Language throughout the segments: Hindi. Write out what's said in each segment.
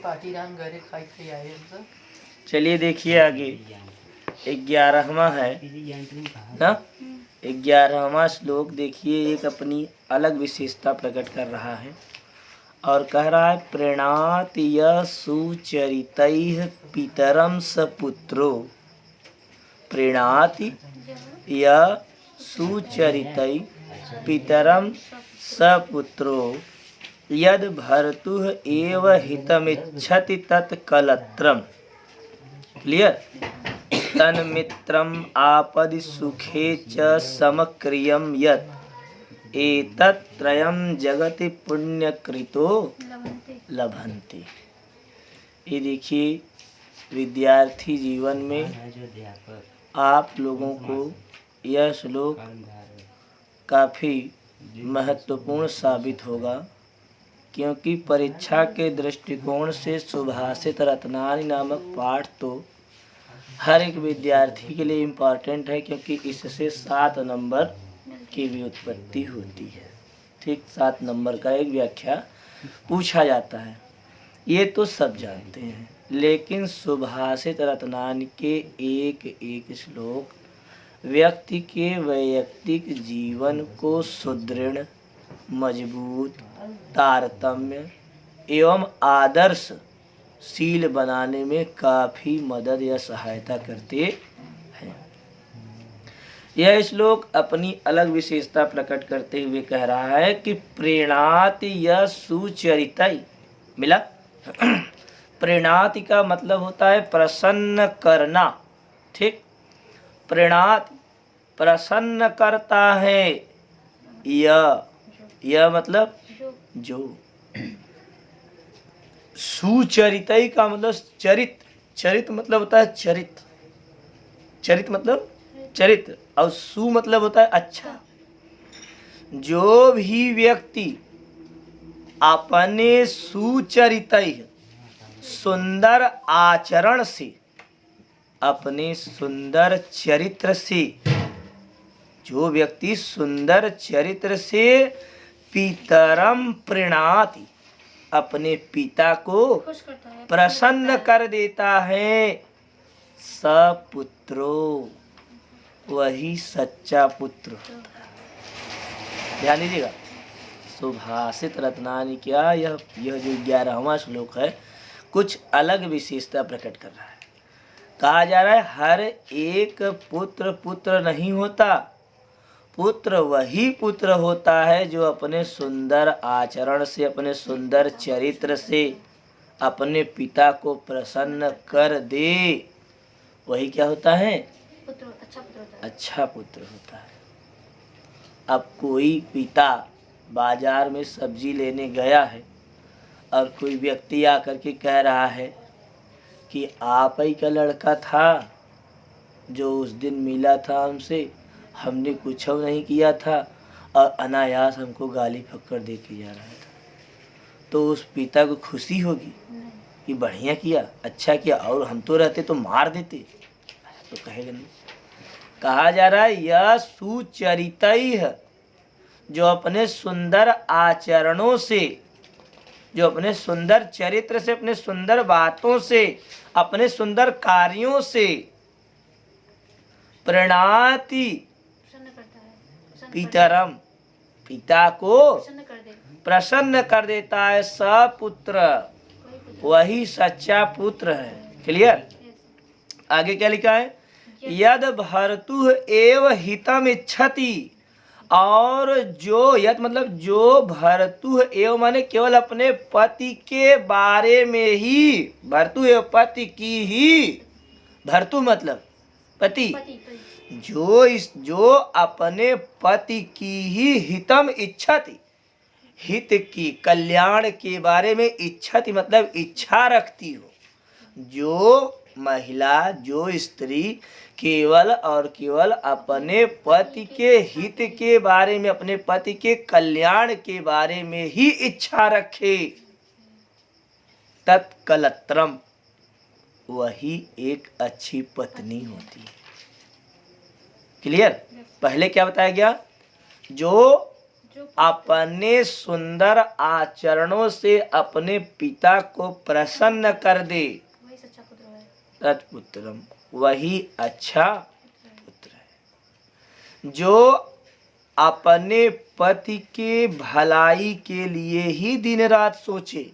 पाटीराम घरे खाई खाई आए हम सब। चलिए देखिए आगे 11वां है ना। 11वां श्लोक देखिए, एक अपनी अलग विशेषता प्रकट कर रहा है और कह रहा है प्रीणाति यः सुचरितैः पितरं सपुत्रो। प्रीणाति यः सुचरितैः पितरं सपुत्रो यद् भर्तुः एव हितमिच्छति तत् कलत्रम्। क्लियर। तन्मित्रम् आपदि सुखे च समक्रियं यत् एतत् त्रयं जगति पुण्यकृतो लभन्ते। ये देखिए विद्यार्थी जीवन में आप लोगों को यह श्लोक काफ़ी महत्वपूर्ण साबित होगा, क्योंकि परीक्षा के दृष्टिकोण से सुभाषित रत्नानि नामक पाठ तो हर एक विद्यार्थी के लिए इम्पॉर्टेंट है, क्योंकि इससे 7 नंबर की भी उत्पत्ति होती है। ठीक, 7 नंबर का एक व्याख्या पूछा जाता है, ये तो सब जानते हैं। लेकिन सुभाषित रत्नानि के एक एक श्लोक व्यक्ति के वैयक्तिक जीवन को सुदृढ़, मजबूत, तारतम्य एवं आदर्शशील बनाने में काफ़ी मदद या सहायता करते हैं। यह श्लोक अपनी अलग विशेषता प्रकट करते हुए कह रहा है कि प्रीणाति यः सुचरितैः। मिला। प्रीणाति का मतलब होता है प्रसन्न करना। ठीक, प्रीणाति प्रसन्न करता है। यह मतलब जो। सुचरितैः का मतलब चरित। चरित मतलब होता है चरित। चरित मतलब चरित्र, और सु मतलब होता है अच्छा। जो भी व्यक्ति अपने सुचरितैः सुंदर आचरण से, अपने सुंदर चरित्र से, जो व्यक्ति सुंदर चरित्र से पितरम प्रीणाति, अपने पिता को प्रसन्न कर देता है, सपुत्रो, वही सच्चा पुत्र होता है। ध्यान दीजिएगा, सुभाषित रत्नानि क्या यह जो 11वां श्लोक है कुछ अलग विशेषता प्रकट कर रहा है। कहा जा रहा है हर एक पुत्र पुत्र नहीं होता, पुत्र वही पुत्र होता है जो अपने सुंदर आचरण से, अपने सुंदर चरित्र से अपने पिता को प्रसन्न कर दे। वही क्या होता है? पुत्र, अच्छा पुत्र होता है। अब कोई पिता बाजार में सब्जी लेने गया है और कोई व्यक्ति आकर के कह रहा है कि आप ही का लड़का था जो उस दिन मिला था हमसे, हमने कुछ नहीं किया था और अनायास हमको गाली फक्कर दे के जा रहा था, तो उस पिता को खुशी होगी कि बढ़िया किया, अच्छा किया, और हम तो रहते तो मार देते, तो कहेगा नहीं। कहा जा रहा है यह सुचरितैः, जो अपने सुंदर आचरणों से, जो अपने सुंदर चरित्र से, अपने सुंदर बातों से, अपने सुंदर कार्यों से प्रीणाति पितरम, पिता को प्रसन्न कर देता है, सपुत्र, वही सच्चा पुत्र है। क्लियर। आगे क्या लिखा है? यद भर्तुः एव हितम इच्छति, और जो, यद मतलब जो, भर्तुः एव माने केवल अपने पति के बारे में ही, भर्तु एव पति की ही, भर्तु मतलब पति, जो अपने पति की ही हितम इच्छति, हित की, कल्याण के बारे में, इच्छति मतलब इच्छा रखती हो, जो महिला, जो स्त्री केवल और केवल अपने पति के हित के बारे में, अपने पति के कल्याण के बारे में ही इच्छा रखे, तत्कलत्रम, वही एक अच्छी पत्नी होती है। क्लियर। पहले क्या बताया गया? जो अपने सुंदर आचरणों से अपने पिता को प्रसन्न कर दे, तत्पुत्रम, वही अच्छा पुत्र है। जो अपने पति के भलाई के लिए ही दिन रात सोचे,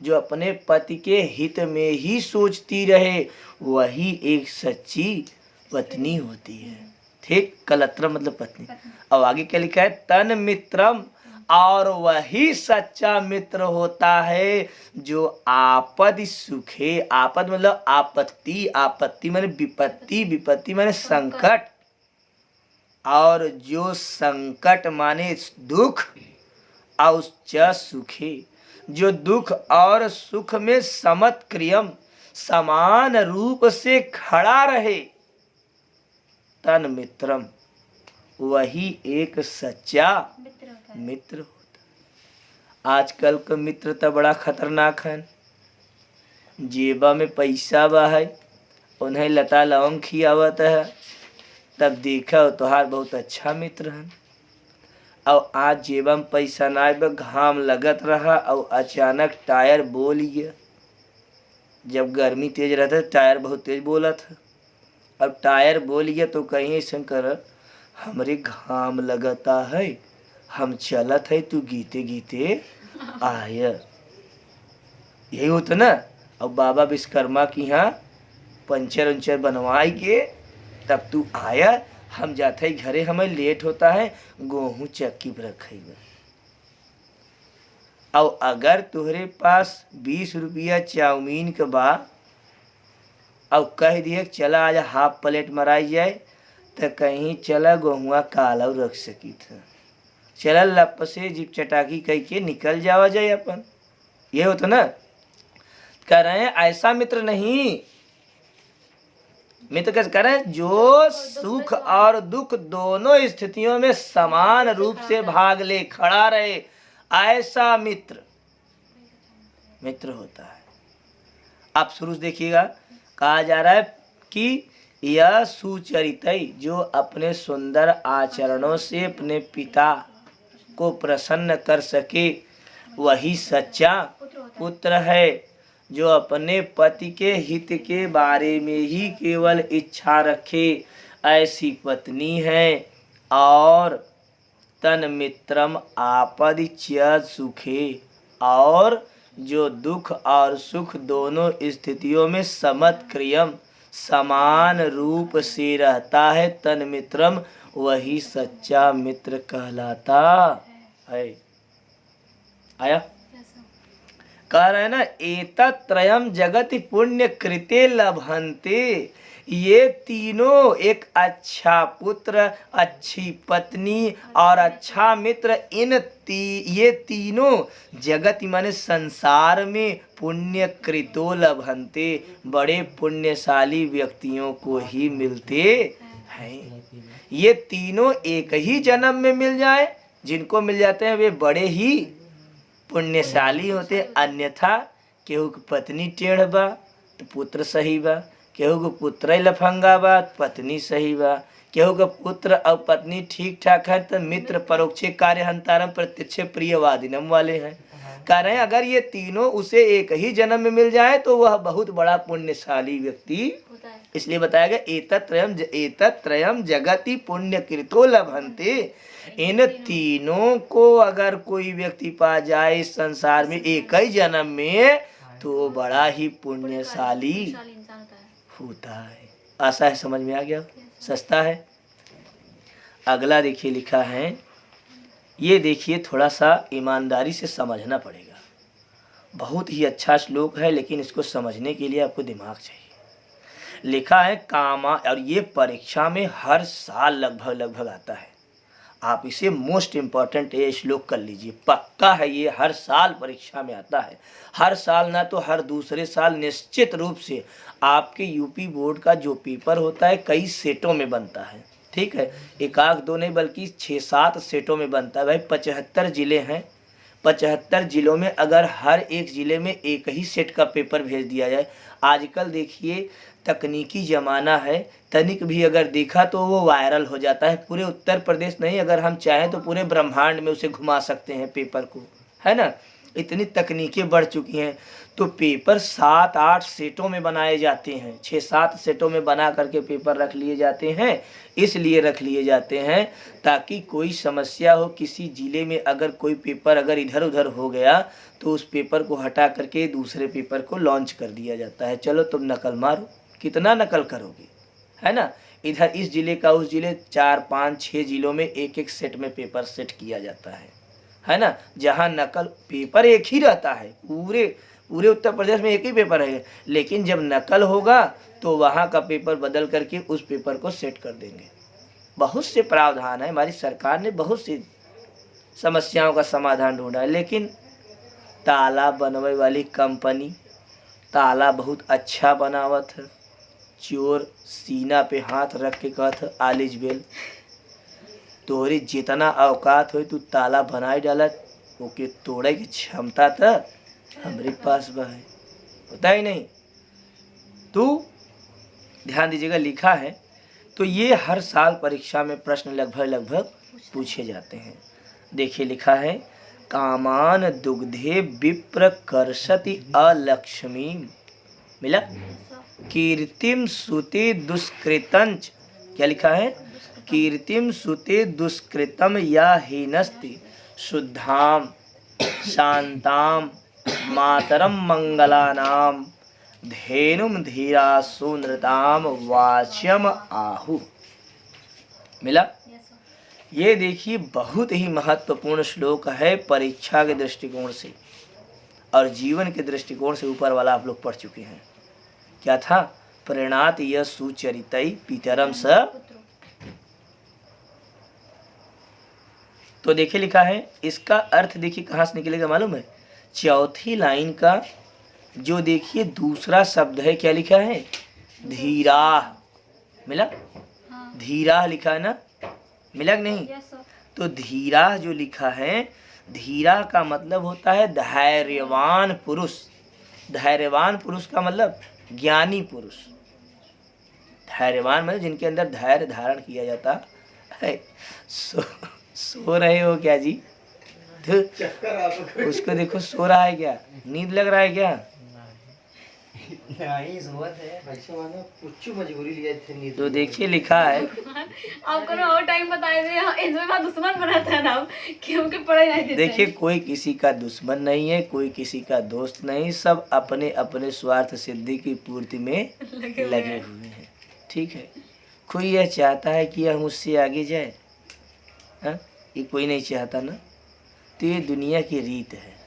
जो अपने पति के हित में ही सोचती रहे, वही एक सच्ची पत्नी होती है। ठीक, कलत्रम मतलब पत्नी। अब आगे क्या लिखा है, तन मित्रम, और वही सच्चा मित्र होता है जो आपद सुखे, आपद मतलब आपत्ति, आपत्ति माने विपत्ति, विपत्ति माने संकट, और जो संकट माने दुख, और च सुखे, जो दुख और सुख में समत्क्रियम, समान रूप से खड़ा रहे, तन मित्रम, वही एक सच्चा मित्र होता। आजकल का मित्र तो बड़ा खतरनाक है। जेबा में पैसा बा है, उन्हें लता लौंग खियावत है, तब देखा तोहार बहुत अच्छा मित्र है। और आज जेबा में पैसा ना बा, घाम लगत रहा और अचानक टायर बोल गया। जब गर्मी तेज रहता है टायर बहुत तेज बोला था। अब टायर बोल गया तो कहीं ऐसा कर, हमरे घाम लगता है, हम चलत है, तू गीते गीते आय। यही होता ना। अब बाबा विश्वकर्मा की यहाँ पंचर उंचर बनवाई के तब तू आया, हम जाते ही घरे, हमें लेट होता है, गेहूं चक्की पर रखेगा। और अगर तुहरे पास 20 रुपया चाउमीन के बा और कह दिए चला आज हाफ प्लेट मराई जाए, तो कहीं चला गेहुआ काला रख सकी था, चला लप से जिप चटाकी कह के निकल जावा जाए अपन। ये होता ना। कह रहे हैं ऐसा मित्र नहीं, मित्र कैसे कह रहे हैं, जो सुख और दुख दोनों स्थितियों में समान रूप से भाग ले, खड़ा रहे, ऐसा मित्र मित्र होता है। आप शुरू से देखिएगा, कहा जा रहा है कि यह सुचरित, जो अपने सुंदर आचरणों से अपने पिता को प्रसन्न कर सके, वही सच्चा पुत्र है। जो अपने पति के हित के बारे में ही केवल इच्छा रखे, ऐसी पत्नी है। और तन मित्रम आपद च सुखे, और जो दुख और सुख दोनों स्थितियों में समत्क्रियम, समान रूप से रहता है, तन मित्रम, वही सच्चा मित्र कहलाता है। आया? कह रहे हैं ना, एतत् त्रयम जगति पुण्य कृते लभन्ते, ये तीनों, एक अच्छा पुत्र, अच्छी पत्नी और अच्छा मित्र, ये तीनों जगत माने संसार में पुण्य कृतो लभन्ते, बड़े पुण्यशाली व्यक्तियों को ही मिलते हैं। ये तीनों एक ही जन्म में मिल जाए, जिनको मिल जाते हैं वे बड़े ही पुण्यशाली होते। अन्यथा केहू की पत्नी टेढ़ बा तो पुत्र सही बा, केहू के पुत्र लफंगा बा पत्नी सही बा, केहू के पुत्र और पत्नी ठीक ठाक है तो मित्र परोक्षे कार्य हंतारम प्रत्यक्ष प्रियवादिनम वाले हैं। कह रहे हैं अगर ये तीनों उसे एक ही जन्म में मिल जाए तो वह बहुत बड़ा पुण्यशाली व्यक्ति, इसलिए बताया गया एतत् त्रयम जगति पुण्य कृतो लभन्ते। इन तीनों को अगर कोई व्यक्ति पा जाए इस संसार में एक ही जन्म में, तो बड़ा ही पुण्यशाली होता है। आशा है समझ में आ गया, सस्ता है। अगला देखिए लिखा है, ये देखिए थोड़ा सा ईमानदारी से समझना पड़ेगा। बहुत ही अच्छा श्लोक है, लेकिन इसको समझने के लिए आपको दिमाग चाहिए। लिखा है कामा, और ये परीक्षा में हर साल लगभग आता है। आप इसे मोस्ट इम्पॉर्टेंट ये श्लोक कर लीजिए, पक्का है ये हर साल परीक्षा में आता है। हर साल ना तो हर दूसरे साल निश्चित रूप से आपके यूपी बोर्ड का जो पेपर होता है कई सेटों में बनता है। ठीक है, एक आध दो नहीं बल्कि 6-7 सेटों में बनता है। भाई 75 जिले हैं, 75 जिलों में अगर हर एक ज़िले में एक ही सेट का पेपर भेज दिया जाए। आजकल देखिए तकनीकी ज़माना है, तनिक भी अगर देखा तो वो वायरल हो जाता है। पूरे उत्तर प्रदेश नहीं, अगर हम चाहें तो पूरे ब्रह्मांड में उसे घुमा सकते हैं पेपर को, है ना। इतनी तकनीकें बढ़ चुकी हैं। तो पेपर 7-8 सेटों में बनाए जाते हैं, 6-7 सेटों में बना करके पेपर रख लिए जाते हैं। इसलिए रख लिए जाते हैं ताकि कोई समस्या हो, किसी ज़िले में अगर कोई पेपर अगर इधर उधर हो गया तो उस पेपर को हटा करके दूसरे पेपर को लॉन्च कर दिया जाता है। चलो तुम नकल मारो, कितना नकल करोगे, है ना। इधर इस ज़िले का उस ज़िले 4-5-6 ज़िलों में एक एक सेट में पेपर सेट किया जाता है ना। जहाँ नकल पेपर एक ही रहता है, पूरे उत्तर प्रदेश में एक ही पेपर है, लेकिन जब नकल होगा तो वहाँ का पेपर बदल करके उस पेपर को सेट कर देंगे। बहुत से प्रावधान है, हमारी सरकार ने बहुत सी समस्याओं का समाधान ढूंढा है। लेकिन ताला बनवे वाली कंपनी ताला बहुत अच्छा बनावत है, चोर सीना पे हाथ रख के कहत आलिज बेल, तोरे जितना औकात हो तू ताला बनाए डालत, ओके तोड़े की क्षमता तो हमारे पास बा है, होता ही नहीं। तो ध्यान दीजिएगा, लिखा है तो ये हर साल परीक्षा में प्रश्न लगभग पूछे जाते हैं। देखिए लिखा है, कामान दुग्धे विप्र कर्षति अलक्ष्मी, मिला। कीर्तिम सुते दुष्कृतंच, क्या लिखा है, कीर्तिम सुते दुष्कृतम या हीनस्ति शुद्धाम शांताम मातरम मंगलानाम धेनुम धीरासु नृताम वाच्यम आहु, मिला। ये देखिए बहुत ही महत्वपूर्ण श्लोक है परीक्षा के दृष्टिकोण से और जीवन के दृष्टिकोण से। ऊपर वाला आप लोग पढ़ चुके हैं, क्या था, प्रणीत यह सुचरितई पितरम स। तो देखिए लिखा है, इसका अर्थ देखिए कहाँ से निकलेगा मालूम है। चौथी लाइन का जो देखिए दूसरा शब्द है, क्या लिखा है, धीरा, मिला। धीरा लिखा है ना, मिला कि नहीं। तो धीरा जो लिखा है, धीरा का मतलब होता है धैर्यवान पुरुष। धैर्यवान पुरुष का मतलब ज्ञानी पुरुष। धैर्यवान मतलब जिनके अंदर धैर्य धारण किया जाता है। सो रहे हो क्या जी, उसको देखो सो रहा है क्या, नींद लग रहा है क्या। तो देखिए लिखा है, आपको ना और टाइम बताए थे, इसमें बात दुश्मन बनाता है ना कि हमके पढ़ाई नहीं देते। देखिए कोई किसी का दुश्मन नहीं है, कोई किसी का दोस्त नहीं, सब अपने अपने स्वार्थ सिद्धि की पूर्ति में लगे हुए हैं, ठीक है। कोई यह चाहता है कि यह मुझसे आगे जाए, हाँ, ये कोई नहीं चाहता ना। तो ये दुनिया की रीत है।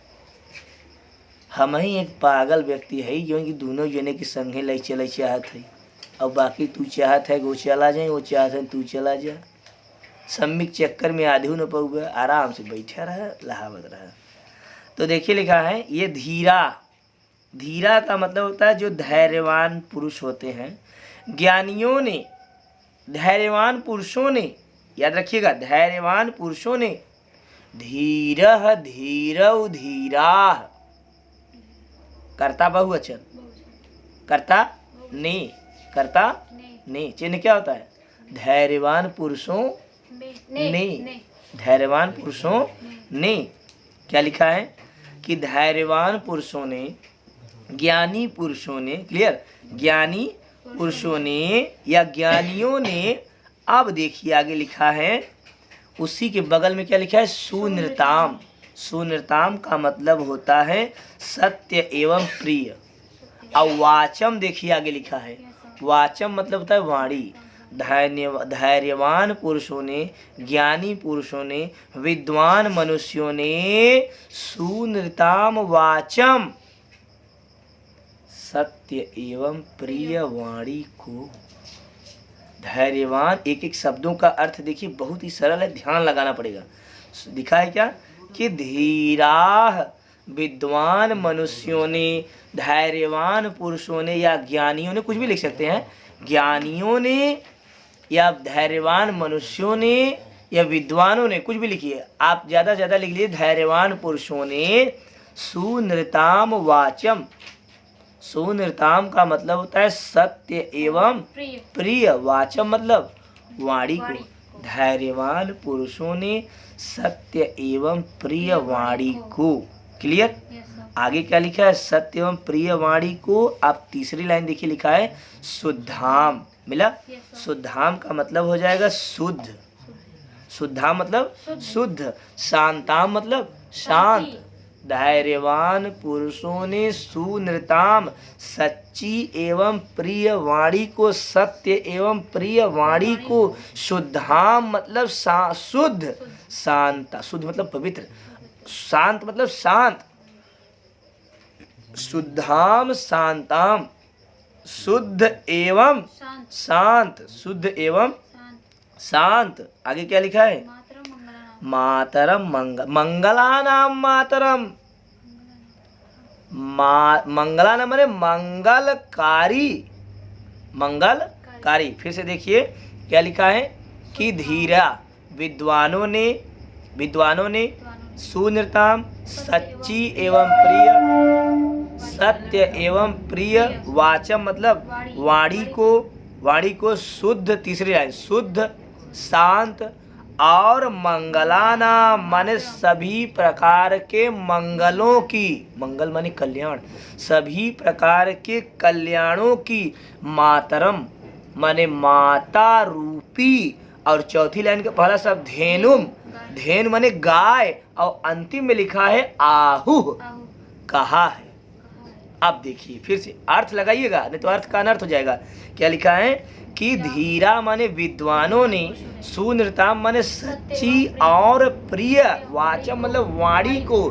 हम ही एक पागल व्यक्ति है जो कि दोनों जने के संगे ले चले चाहत है, और बाकी तू चाहत है वो चला जाए, वो चाहत है तू चला जा। सम्मिक चक्कर में आधु न पऊगा, आराम से बैठा रहा, लहावत रहा। तो देखिए लिखा है, ये धीरा, धीरा का मतलब होता है जो धैर्यवान पुरुष होते हैं। ज्ञानियों ने, धैर्यवान पुरुषों ने, याद रखिएगा, धैर्यवान पुरुषों ने धीरह धीरव धीरा, कर्ता बहुवचन, कर्ता ने, कर्ता ने, चिन्ह क्या होता है, धैर्यवान पुरुषों ने, धैर्यवान पुरुषों ने। क्या लिखा है कि धैर्यवान पुरुषों ने, ज्ञानी पुरुषों ने, क्लियर, ज्ञानी पुरुषों ने या ज्ञानियों ने। अब देखिए आगे लिखा है, उसी के बगल में क्या लिखा है, सुनृताम। सुनृताम का मतलब होता है सत्य एवं प्रिय। और वाचम देखिए आगे लिखा है, वाचम मतलब होता है वाणी। धैर्यवान पुरुषों ने, ज्ञानी पुरुषों ने, विद्वान मनुष्यों ने सुनृताम वाचम, सत्य एवं प्रिय वाणी को। धैर्यवान, एक एक शब्दों का अर्थ देखिए बहुत ही सरल है, ध्यान लगाना पड़ेगा। दिखा है क्या कि धीराह, विद्वान मनुष्यों ने, धैर्यवान पुरुषों ने या ज्ञानियों ने, कुछ भी लिख सकते हैं, ज्ञानियों ने या धैर्यवान मनुष्यों ने या विद्वानों ने, कुछ भी लिखिए आप, ज्यादा से ज्यादा लिख लीजिए धैर्यवान पुरुषों ने सुनृताम वाचम। सुनृताम का मतलब होता है सत्य एवं प्रिय प्रिय, वाचम मतलब वाणी को। धैर्यवान पुरुषों ने सत्य एवं प्रिय वाणी को। क्लियर? यस सर आगे क्या लिखा है? सत्य एवं प्रिय वाणी को। आप तीसरी लाइन देखिए, लिखा है शुद्धाम। मिला? यस सर शुद्धाम का मतलब हो जाएगा शुद्ध। शुद्धाम मतलब शुद्ध। शांताम मतलब शांत। धैर्यवान पुरुषों ने सुनृताम सच्ची एवं प्रिय वाणी को, सत्य एवं प्रिय वाणी को, शुद्धाम मतलब शुद्ध, शांता, शुद्ध मतलब पवित्र, शांत मतलब शांत, शुद्धाम शांताम, शुद्ध एवं शांत शांत, शुद्ध एवं शांत शांत। आगे क्या लिखा है? मातरम मंगलानाम मातरम मंगलानाम मातरम। मंगलानाम माने मंगलकारी, मंगलकारी। फिर से देखिए क्या लिखा है कि धीरा विद्वानों ने सुनृताम सच्ची एवं प्रिय, सत्य एवं प्रिय वाचम मतलब वाणी को शुद्ध। तीसरी लाइन शुद्ध शांत और मंगलाना माने सभी प्रकार के मंगलों की, मंगल माने कल्याण, सभी प्रकार के कल्याणों की, मातरम माने माता रूपी। और चौथी लाइन का पहला शब्द धेनुम, धेनु माने गाय, और अंतिम में लिखा है आहुः, कहा है। अब देखिए फिर से अर्थ लगाइएगा, नहीं तो अर्थ का अनर्थ हो जाएगा। क्या लिखा है कि धीरा माने विद्वानों ने, सुनृताम माने सच्ची और प्रिय, वाचम मतलब वाणी को,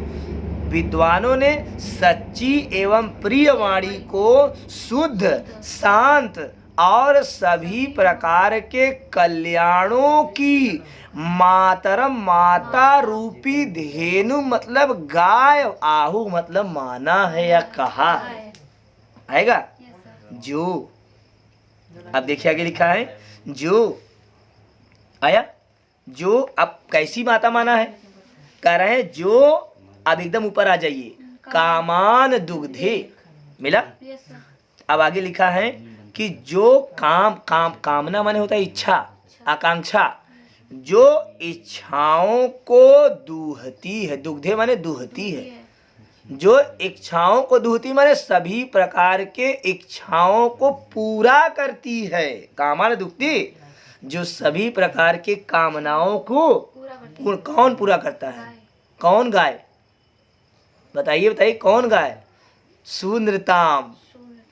विद्वानों ने सच्ची एवं प्रिय वाणी को शुद्ध शांत और सभी प्रकार के कल्याणों की, मातरम माता रूपी, धेनु मतलब गाय, आहु मतलब माना है या कहा है। आएगा जो। अब देखिए आगे लिखा है जो। आया जो। अब कैसी माता माना है? कह रहे हैं जो। अब एकदम ऊपर आ जाइए, कामान दुग्धे। मिला? अब आगे लिखा है कि जो कामना माने होता है इच्छा, आकांक्षा, जो इच्छाओं को दूहती है। दुग्धे माने दूहती है, जो इच्छाओं को दूहती माने सभी प्रकार के इच्छाओं को पूरा करती है। कामान दुग्धे, जो सभी प्रकार के कामनाओं को कौन पूरा करता है? कौन गाय? बताइए कौन गाय? सुनृताम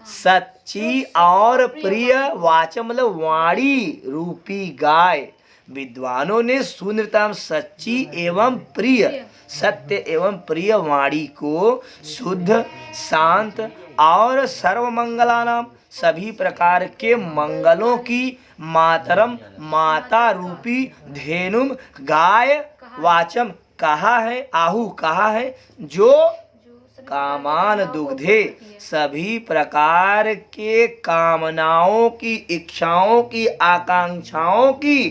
सच्ची और प्रिय, वाचम मतलब वाणी रूपी गाय। विद्वानों ने सुनृताम सच्ची एवं प्रिय, सत्य एवं प्रिय वाणी को शुद्ध शांत और सर्वमंगलानाम सभी प्रकार के मंगलों की, मातरम माता रूपी, धेनुम गाय, वाचम कहा है, आहु कहा है, जो कामान दुग्धे सभी प्रकार के कामनाओं की, इच्छाओं की, आकांक्षाओं की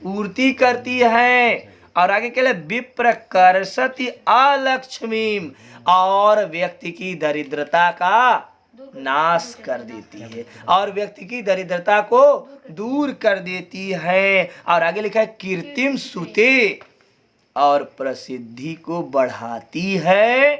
पूर्ति करती है। और आगे क्या है? विप्र कर्षति अलक्ष्मीम, और व्यक्ति की दरिद्रता का नाश कर देती है, और व्यक्ति की दरिद्रता को दूर कर देती है। और आगे लिखा है कीर्तिम सुते, और प्रसिद्धि को बढ़ाती है,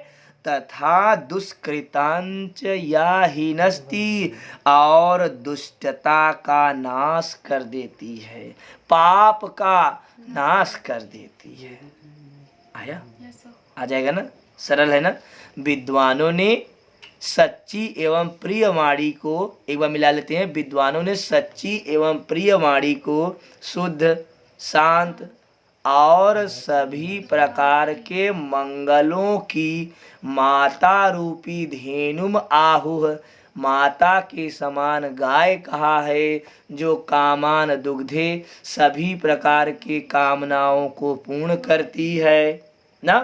तथा दुष्कृतांच या हीनस्ति, और दुष्टता का नाश कर देती है, पाप का नाश कर देती है। आया? आ जाएगा ना? सरल है ना? विद्वानों ने सच्ची एवं प्रिय वाणी को, एक बार मिला लेते हैं। विद्वानों ने सच्ची एवं प्रिय वाणी को शुद्ध शांत और सभी प्रकार के मंगलों की, माता रूपी धेनुम आहुः माता के समान गाय कहा है, जो कामान दुग्धे सभी प्रकार की कामनाओं को पूर्ण करती है ना।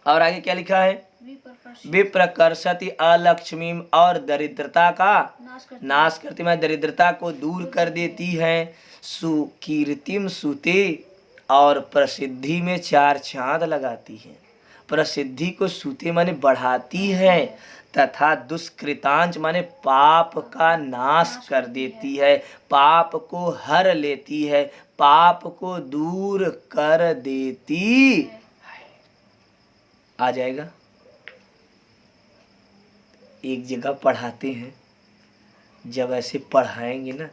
और आगे क्या लिखा है? विप्रकर्षति अलक्ष्मीम, और दरिद्रता का नाश करती है, दरिद्रता को दूर कर देती है। सुकीर्तिम सुते, और प्रसिद्धि में 4 चांद लगाती है। प्रसिद्धि को सूते माने बढ़ाती है, तथा दुष्कृतांच माने पाप का नाश कर देती है, पाप को हर लेती है, पाप को दूर कर देती है। आ जाएगा। एक जगह पढ़ाते हैं, जब ऐसे पढ़ाएंगे ना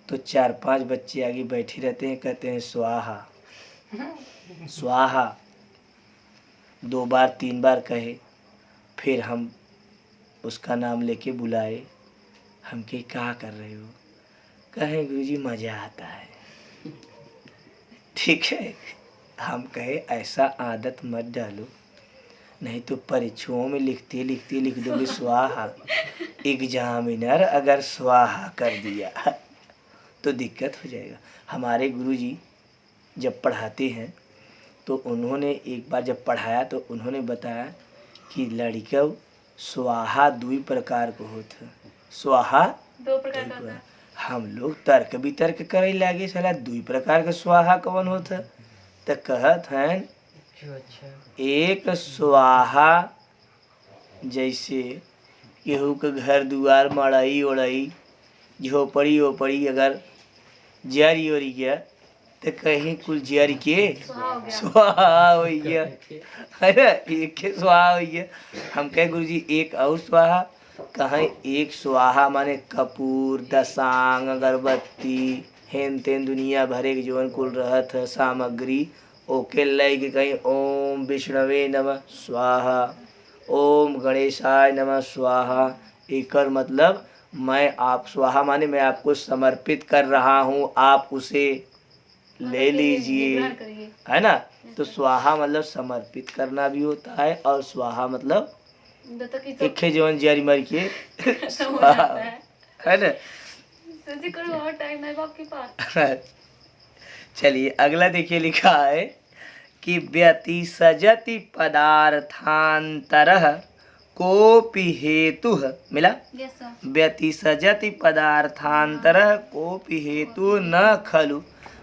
तो 4-5 बच्चे आगे बैठे रहते हैं, कहते हैं स्वाहा स्वाहा, 2 बार 3 बार कहे, फिर हम उसका नाम लेके बुलाए, हम के क्या कर रहे हो, कहें गुरुजी मजा आता है। ठीक है, हम कहे ऐसा आदत मत डालो, नहीं तो परीक्षाओं में लिखते लिखते लिख दोगे स्वाहा, एग्जामिनर अगर स्वाहा कर दिया तो दिक्कत हो जाएगा। हमारे गुरुजी जब पढ़ाते हैं तो उन्होंने एक बार जब पढ़ाया तो उन्होंने बताया कि लड़का स्वाहा 2 प्रकार को होता, स्वाहा 2 प्रकार का होता है। हम लोग तर्क वितर्क करे लागे, साला 2 प्रकार का स्वाहा कौन होता, तो कहत हैं अच्छा एक स्वाहा जैसे केहू के घर दुआर मड़ई उड़ई झोपड़ी ओपड़ी अगर जरी ओरी गया तो कहीं कुल जरी के स्वाहा हो गया, अरे एक के स्वाहा हो गया। हम कहे गुरुजी एक और स्वाहा, कहें एक स्वाहा माने कपूर दसांग अगरबत्ती हेन तेन दुनिया भरे के जीवन कुल रहत है सामग्री, ओके लय के कहीं ओम विष्णवे नमः स्वाहा, ओम गणेशाय नमः स्वाहा। एकर मतलब मैं आप स्वाहा माने मैं आपको समर्पित कर रहा हूँ, आप उसे ले लीजिए, है ना। तो स्वाहा मतलब समर्पित करना भी होता है, और स्वाहा मतलब एक जीवन जारी मर के स्वाहा, है ना। और टाइम है आपके पास। चलिए अगला देखिए, लिखा है कि व्यतिसजति पदार्थांतरः कोपि हेतु, मिला। व्यतिसजति पदार्थांतरः कोपि हेतु न खलु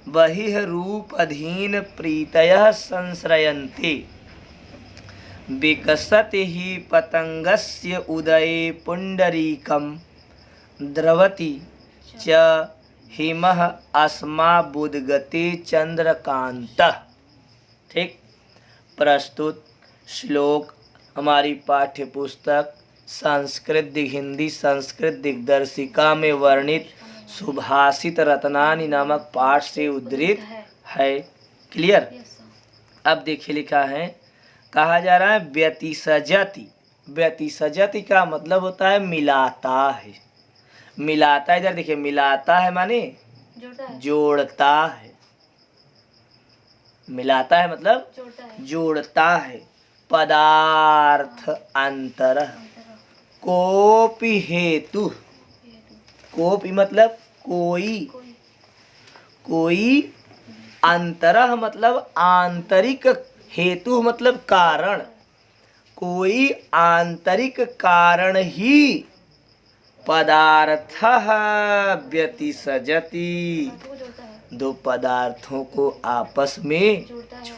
बहिः रूप अधीन प्रीतयः संश्रयन्ते। विकसति हि पतंगस्य उदये पुंडरीकं द्रवति च हिमः अस्मा बुद्गते चंद्रकांतः। ठीक, प्रस्तुत श्लोक हमारी पाठ्य पुस्तक संस्कृत हिंदी संस्कृत दिग्दर्शिका में वर्णित सुभाषित रत्नानि नामक पाठ से उद्धृत है। क्लियर। अब देखिए लिखा है, कहा जा रहा है व्यतिसजति। व्यतिसजति का मतलब होता है मिलाता है, मिलाता। इधर देखिए, मिलाता है माने जोड़ता है, मिलाता है मतलब जोड़ता है। पदार्थ अंतर कोपि हेतु, कोपि मतलब कोई, कोई अंतरः मतलब आंतरिक, हेतु मतलब कारण, कोई आंतरिक कारण ही पदार्थः व्यतिसजति, 2 पदार्थों को आपस में जोड़ता है।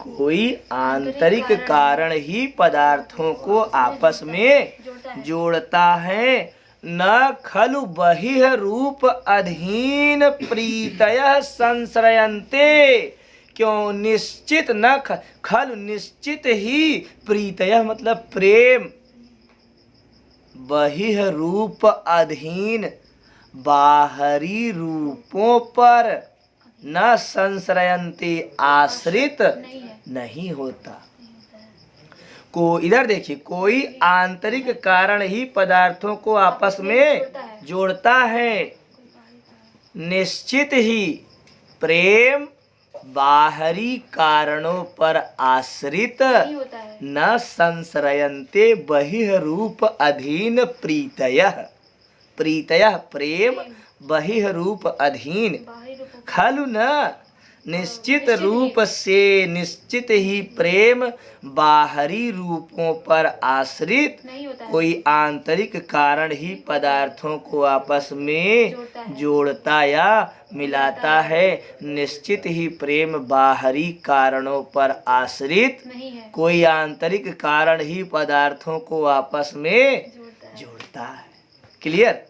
कोई आंतरिक कारण ही पदार्थों को आपस में जोड़ता है। न खलु बहिः रूप अधीन प्रीतयः संश्रयन्ते, क्यों निश्चित न खलु निश्चित ही प्रीतयः मतलब प्रेम, बहिः रूप अधीन बाहरी रूपों पर न संश्रयन्ते आश्रित नहीं होता। को इधर देखिए, कोई आंतरिक कारण ही पदार्थों को आपस में जोड़ता है। निश्चित ही प्रेम बाहरी कारणों पर आश्रित न संश्रयन्ते बहिः रूप अधीन प्रीतयः। प्रीतयः प्रेम, बहिः रूप अधीन, खलु न निश्चित रूप से निश्चित ही प्रेम बाहरी रूपों पर आश्रित नहीं होता है। कोई आंतरिक कारण ही पदार्थों को आपस में जोड़ता या मिलाता है। निश्चित ही प्रेम बाहरी कारणों पर आश्रित नहीं है, कोई आंतरिक कारण ही पदार्थों को आपस में जोड़ता है। जोड़ता है। क्लियर।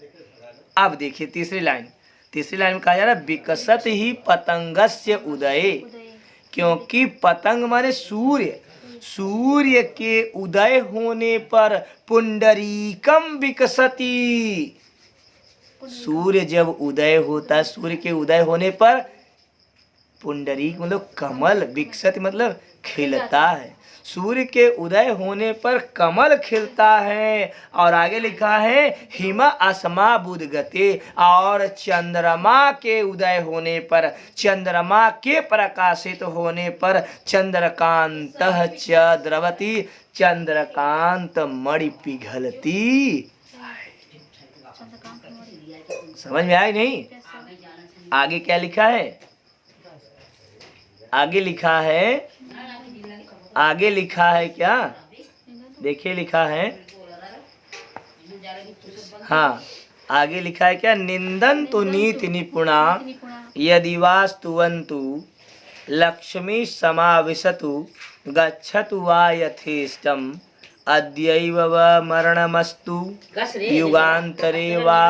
अब देखिए तीसरी लाइन में कहा जा रहा है विकसत ही पतंगस्य उदय, उदय क्योंकि पतंग माने सूर्य के उदय होने पर पुंडरीकम विकसति। सूर्य जब उदय होता है, सूर्य के उदय होने पर पुंडरीक मतलब कमल, विकसति मतलब खिलता है। सूर्य के उदय होने पर कमल खिलता है। और आगे लिखा है हिम अस्मा बुधगते, और चंद्रमा के उदय होने पर, चंद्रमा के प्रकाशित होने पर चंद्रकांत च द्रवती, चंद्रकांत मणि पिघलती। समझ में आई नहीं? आगे क्या लिखा है? आगे लिखा है क्या? देखिए लिखा है, हाँ आगे लिखा है क्या? निंदन तो नीति निपुणा यदि वास्तुवन्तु लक्ष्मी समाविशतु गच्छतु वा यथेष्टम अद्यैव व मरणमस्तु युगान्तरे वा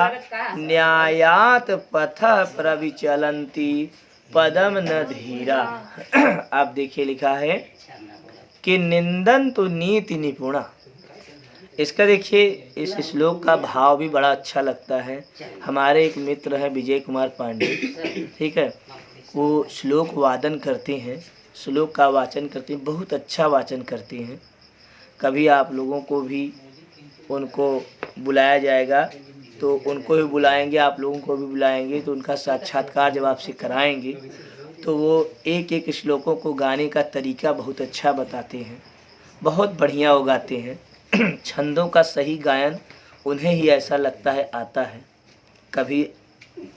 न्यायात् पथः प्रविचलन्ति पदम न धीरा। आप देखिए लिखा है कि निंदन तो नीति निपुणा। इसका देखिए इस श्लोक का भाव भी बड़ा अच्छा लगता है। हमारे एक मित्र है विजय कुमार पांडे, ठीक है, वो श्लोक वादन करते हैं, श्लोक का वाचन करते हैं, बहुत अच्छा वाचन करते हैं। कभी आप लोगों को भी उनको बुलाया जाएगा तो उनको भी बुलाएंगे, आप लोगों को भी बुलाएंगे, तो उनका साक्षात्कार जब आपसे कराएंगे तो वो एक एक श्लोकों को गाने का तरीका बहुत अच्छा बताते हैं, बहुत बढ़िया वो गाते हैं। छंदों का सही गायन उन्हें ही ऐसा लगता है आता है। कभी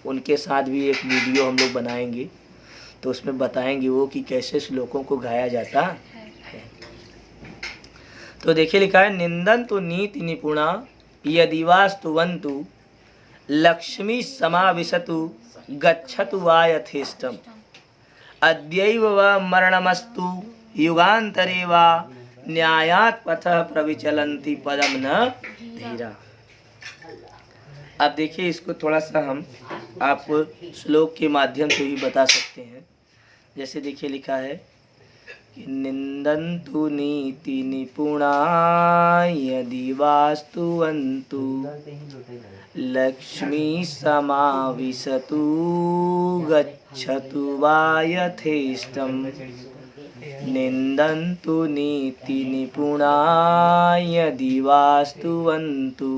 उनके साथ भी एक वीडियो हम लोग बनाएंगे तो उसमें बताएंगे वो कि कैसे श्लोकों को गाया जाता है। तो देखिए लिखा है निंदन तो नीति निपुणा यदि वास्तुवन्तु लक्ष्मी समाविशतु गच्छतु वा यथेष्टम अद्यैव व मरणमस्तु युगान्तरे वा न्यायात् पथः प्रविचलन्ति पदम न धीरा। अब देखिए इसको थोड़ा सा हम आपको श्लोक के माध्यम से भी बता सकते हैं। जैसे देखिए लिखा है कि निंदन्तु नीति निपुणा यदि वास्तुवन्तु लक्ष्मी समाविशतु गच्छतु वा यथेष्टम निंदन्तु नीति निपुणा यदि वास्तुवन्तु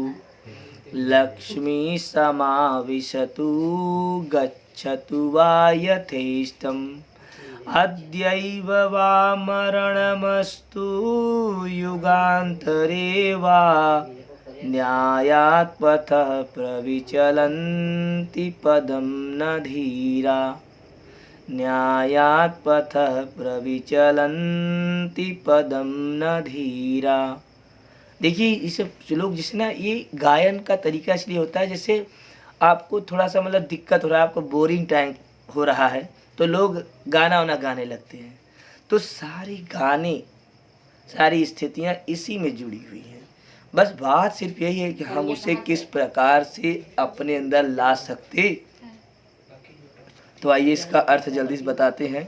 लक्ष्मी समाविशतु गच्छतु वा यथेष्टम अद्यैव वा मरणमस्तु युगान्तरे वा न्यायात् पथः प्रविचलन्ति पदम न धीरा न्यायात् पथः प्रविचलन्ति पदम न धीरा। देखिए इस श्लोक जिससे ना ये गायन का तरीका इसलिए होता है जैसे आपको थोड़ा सा मतलब दिक्कत हो रहा है, आपको बोरिंग टाइम हो रहा है तो लोग गाना वाना गाने लगते हैं। तो सारी गाने सारी स्थितियाँ इसी में जुड़ी हुई हैं। बस बात सिर्फ यही है कि हम उसे किस प्रकार से अपने अंदर ला सकते। तो आइए इसका अर्थ जल्दी से बताते हैं।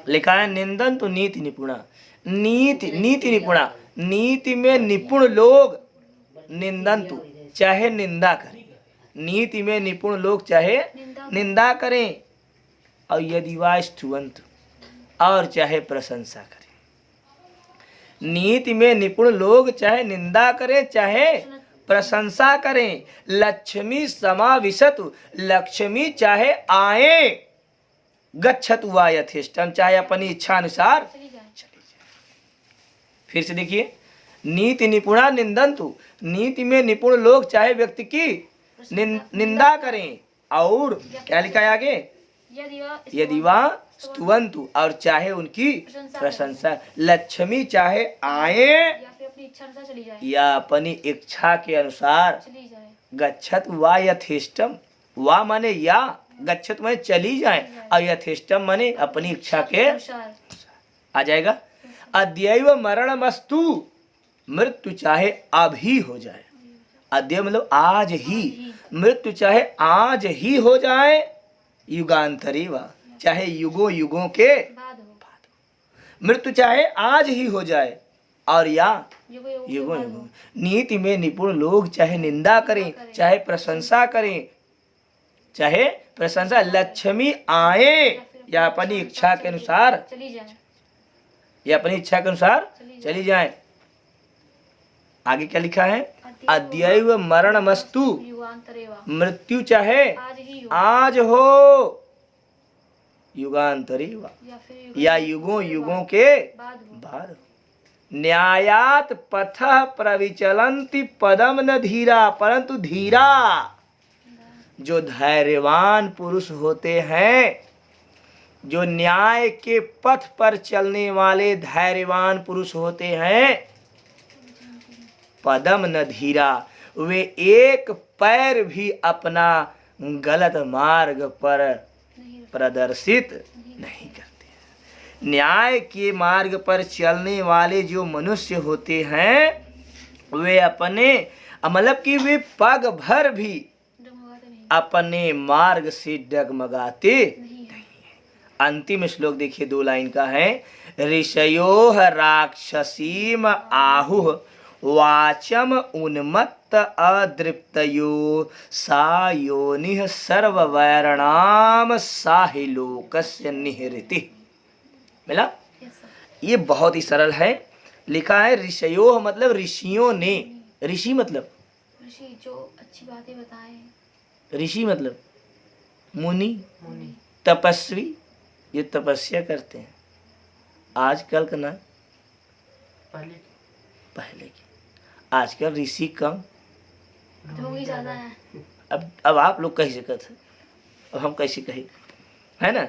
लिखा है निंदन तो नीति निपुणा, नीति निपुणा, नीति में निपुण लोग निंदन तो चाहे निंदा करें, नीति में निपुण लोग चाहे निंदा करें, और यदि वास्तुवंत और चाहे प्रशंसा करें। नीति में निपुण लोग चाहे निंदा करें चाहे प्रशंसा करें। लक्ष्मी समाविशतु, लक्ष्मी चाहे आए, गच्छतु वा यथेष्टम चाहे अपनी इच्छा अनुसार चली जाए। फिर से देखिए नीति निपुणा निंदन्तु, नीति में निपुण लोग चाहे व्यक्ति की निंदा करें, और क्या लिखा है आगे यदि वह स्तुवंतु और चाहे उनकी प्रशंसा। लक्ष्मी चाहे आए या फिर अपनी इच्छा अनुसार चली जाए, या अपनी इच्छा के अनुसार। चली जाए। गच्छत वा यथेष्टम, वा माने या, गच्छत माने चली जाए, और यथेष्टम माने अपनी इच्छा के अनुसार आ जाएगा। अद्यैव मरणमस्तु, मृत्यु चाहे अभी हो जाए। अद्य मतलब आज ही, मृत्यु चाहे आज ही हो जाए। युगांतरी वा, चाहे युगों युगों के बाद हो, मृत्यु चाहे आज ही हो जाए, और या युगों युगों के युगों बाद युगों। हो। नीति में निपुण लोग चाहे निंदा करें, चाहे प्रशंसा करें, चाहे प्रशंसा। लक्ष्मी आए या अपनी इच्छा के अनुसार, चली जाए, या अपनी इच्छा के अनुसार चली जाए। आगे क्या लिखा है? अद्यैव मरणमस्तु, युगांतरेवा, मृत्यु चाहे आज ही हो, आज हो, युगांतरी वा, या फिर या युगों युगों के बाद हो। बाद। न्यायात पथः प्रविचलन्ति पदम न धीरा, परंतु धीरा, जो धैर्यवान पुरुष होते हैं, जो न्याय के पथ पर चलने वाले धैर्यवान पुरुष होते हैं, पदम न धीरा, वे एक पैर भी अपना गलत मार्ग पर प्रदर्शित नहीं करते हैं। न्याय के मार्ग पर चलने वाले जो मनुष्य होते हैं, वे अपने मतलब कि वे पग भर भी डगमगाते नहीं, अपने मार्ग से डगमगाते। नहीं है। अंतिम श्लोक देखिए, 2 लाइन का है। ऋषयोः राक्षसीम आहुः वाचम उन्मत्त अदृप्तयो सा योनिः सर्ववैरणाम साहि लोकस्य निहृति। मिला? Yes, sir. ये बहुत ही सरल है। लिखा है ऋषयोः मतलब ऋषियों ने। ऋषि मतलब ऋषि जो अच्छी बातें बताएं, ऋषि मतलब मुनि, मुनि, तपस्वी, ये तपस्या करते हैं। आजकल का ना, पहले की। आजकल ऋषि कम, ढोंगी ज्यादा है। अब आप लोग कह सकते हैं, अब हम कैसे कहें, है ना?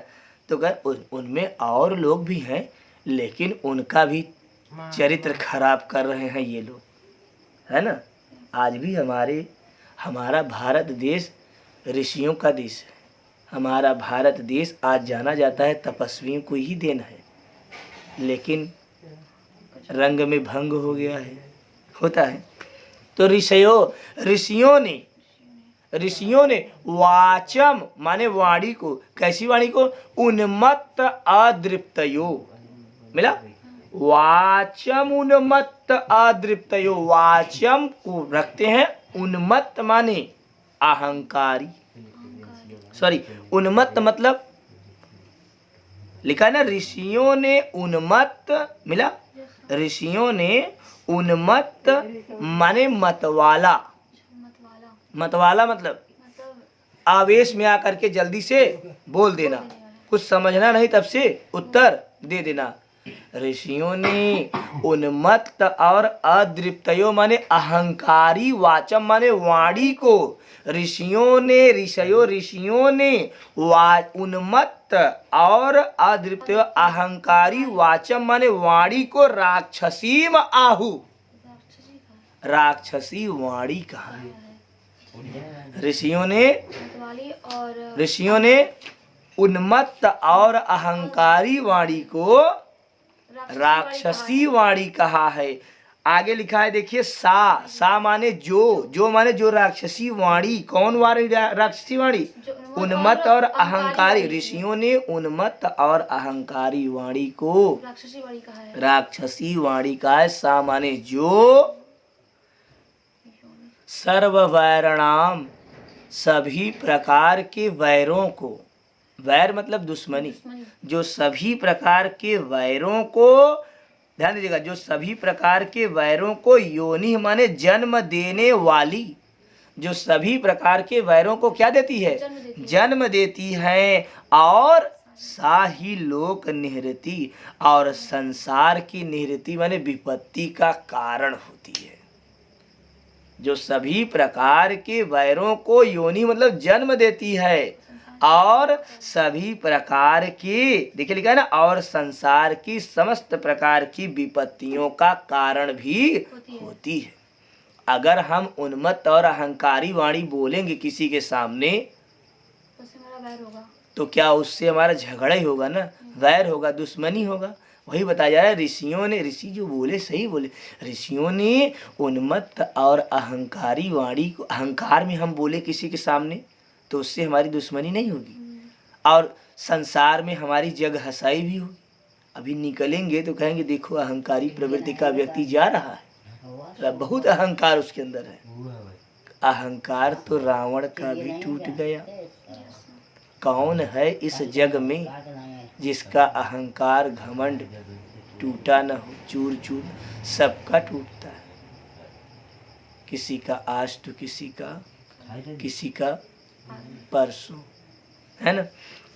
तो अगर उनमें और लोग भी हैं, लेकिन उनका भी चरित्र खराब कर रहे हैं ये लोग, है ना? आज भी हमारा भारत देश ऋषियों का देश है। हमारा भारत देश आज जाना जाता है तपस्वियों को ही देन है, लेकिन रंग में भंग हो गया है, होता है। तो ऋषियों ने वाचम माने वाणी को, कैसी वाणी को? उन्मत्त अदृप्तयो। मिला? वाचम उन्मत्त अदृप्तयो। वाचम को रखते हैं उन्मत्त माने अहंकारी, सॉरी उन्मत्त मतलब लिखा है ना, ऋषियों ने उन्मत्त। मिला? ऋषियों ने उन्मत्त माने मतवाला। मतवाला मतलब आवेश में आकर के जल्दी से बोल देना, कुछ समझना नहीं तब से उत्तर दे देना। ऋषियों ने उन्मत्त और अदृप्तयो माने अहंकारी, वाचम माने वाणी को। ऋषियों ने उन्मत्त और अदृप्तयो अहंकारी, वाचम माने वाणी को राक्षसीम आहु। राक्षसी वाणी कहा है? ऋषियों ने उन्मत्त और अहंकारी वाणी को राक्षसी वाणी कहा है। आगे लिखा है देखिए, सा माने जो माने जो राक्षसी वाणी। कौन वाणी? राक्षसी वाणी उन्मत्त और अहंकारी। ऋषियों ने उन्मत्त और अहंकारी वाणी को राक्षसी वाणी कहा है। सा माने जो, सर्व वैरणाम सभी प्रकार के वैरों को, वैर मतलब दुश्मनी, जो सभी प्रकार के वैरों को, ध्यान दीजिएगा, जो सभी प्रकार के वैरों को, योनि माने जन्म देने वाली, जो सभी प्रकार के वैरों को क्या देती है? जन्म देती है। और साही लोक निहृति, और संसार की निहृति माने विपत्ति का कारण होती है। जो सभी प्रकार के वैरों को, योनि मतलब जन्म देती है, और सभी प्रकार की, देखिए लिखा है ना, और संसार की समस्त प्रकार की विपत्तियों का कारण भी होती है। अगर हम उन्मत्त और अहंकारी वाणी बोलेंगे किसी के सामने उससे हमारा वैर होगा, तो क्या उससे हमारा झगड़ा ही होगा ना, वैर होगा, दुश्मनी होगा। वही बताया जा रहा है, ऋषियों ने, ऋषि जो बोले सही बोले, ऋषियों ने उन्मत्त और अहंकारी वाणी को, अहंकार में हम बोले किसी के सामने तो उससे हमारी दुश्मनी नहीं होगी और संसार में हमारी जग हंसाई भी होगी। अभी निकलेंगे तो कहेंगे देखो अहंकारी प्रवृत्ति का व्यक्ति जा रहा है, बहुत अहंकार उसके अंदर है। अहंकार तो रावण का भी टूट गया। कौन है इस जग में जिसका अहंकार घमंड टूटा न हो, चूर चूर सबका टूटता है। किसी का आज तो किसी का परसों, है ना।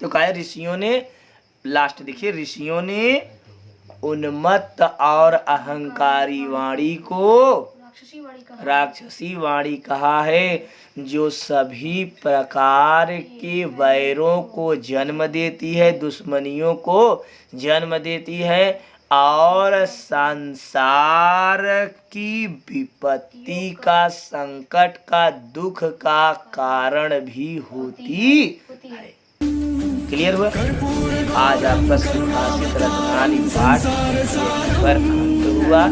तो कहा ऋषियों ने, लास्ट देखिए, ऋषियों ने उन्मत्त और अहंकारी वाणी को राक्षसी वाणी कहा है, जो सभी प्रकार के वैरों को जन्म देती है, दुश्मनियों को जन्म देती है और संसार की विपत्ति का, संकट का, दुख का कारण भी होती है। क्लियर हुआ? आज आपका सुभाषित रत्नावली पाठ पर अंत हुआ।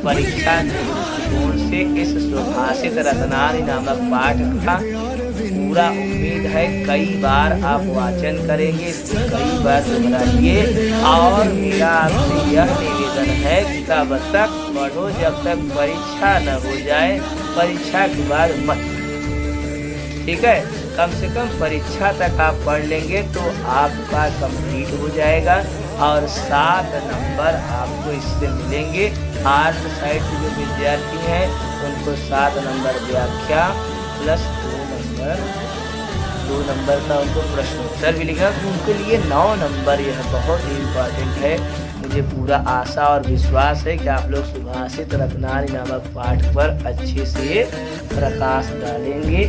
परीक्षा दृष्टिकोण से इस सुभाषित रत्नावली नामक पाठ का पूरा उम्मीद है कई बार आप वाचन करेंगे, कई बार दोहराइए। और मेरा आपसे यह निवेदन है कि तब तक पढ़ो जब तक परीक्षा न हो जाए, परीक्षा के बाद मत। ठीक है, कम से कम परीक्षा तक आप पढ़ लेंगे तो आपका कंप्लीट हो जाएगा और 7 नंबर आपको इससे मिलेंगे। आर्ट साइड के जो विद्यार्थी हैं उनको 7 नंबर व्याख्या प्लस 2 नंबर का उनको प्रश्नोत्तर भी लिखा, उनके लिए 9 नंबर। यह बहुत ही इम्पोर्टेंट है। मुझे पूरा आशा और विश्वास है कि आप लोग सुभाषित रत्नावली नामक पाठ पर अच्छे से प्रकाश डालेंगे।